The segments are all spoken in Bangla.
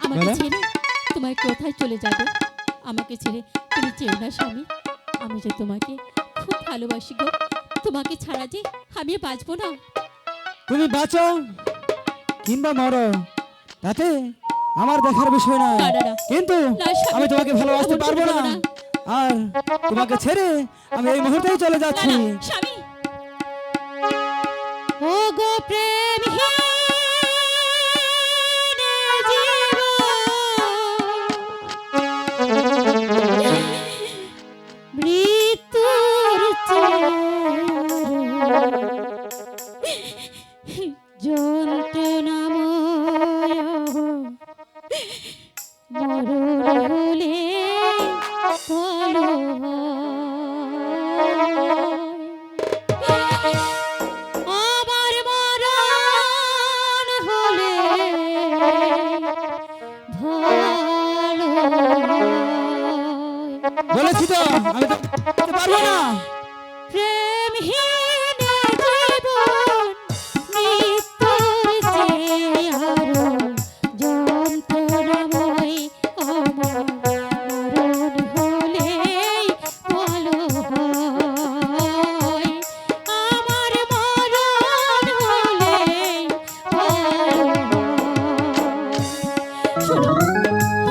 তোমাকে ছেড়ে তোমার কোথায় চলে যাবে? আমাকে ছেড়ে তুমি চেও না স্বামী। আমি যে তোমাকে খুব ভালোবাসি গো। তোমাকে ছাড়া যে আমি বাঁচবো না। তুমি বাঁচো কিংবা মরো, তাতে আমার দেখার বিষয় নয়, না, না, না। কিন্তু না, স্বামী, আমি তোমাকে ভালোবাসতে এমন পারবো করে না। বলো না। আর তোমাকে ছেড়ে আমি এই মুহূর্তেই চলে না, যাচ্ছি। না, স্বামী। ও গো প্রেমহীন জীবন, মৃত্যুর যন্ত্রণাময় মরণ হলে ফলো আমার মরণ হলে ভালো বলেছি তো আমি তো পারবো না। প্রেমহীন জীবন মৃত্যুর চেয়ে আরো যন্ত্রণাময় আমার মরণ হলেই ভালো হয়। আমার মরণ হলেই ভালো হয়। শোনো,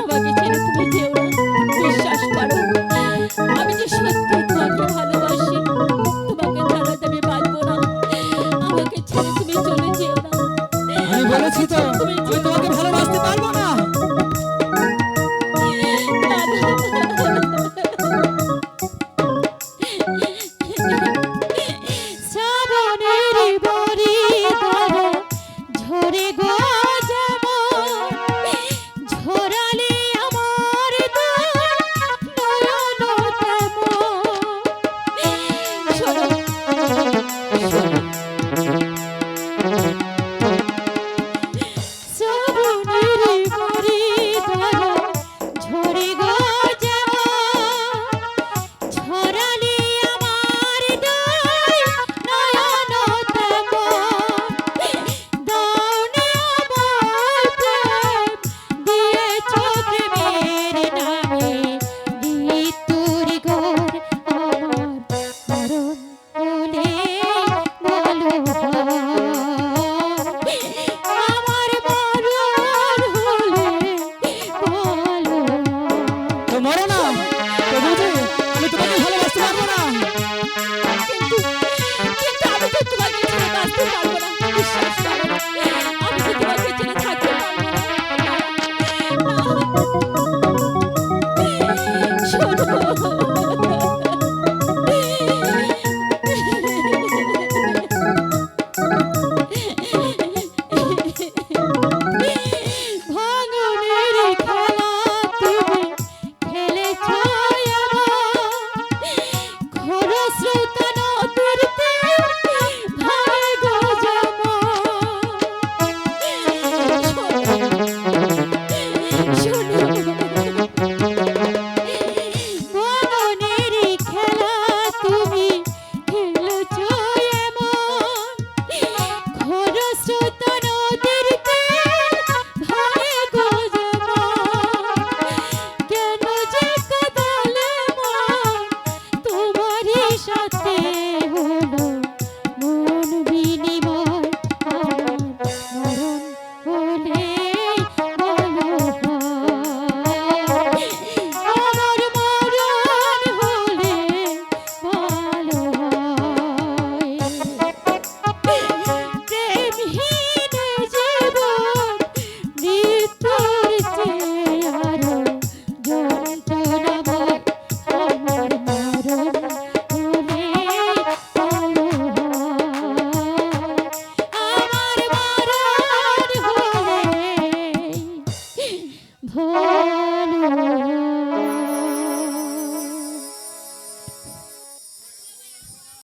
আমাকে ছেড়ে তুমি যেও না। বিশ্বাস করো, আমি যে সত্যি তোমাকে ভালোবাসি। তোমাকে ছাড়া তো আমি বাঁচবো না। আমাকে ছেড়ে তুমি চলে যেও না। আমি বলেছি তো তুমি আমি তোমাকে ভালোবাসতে পারবো না।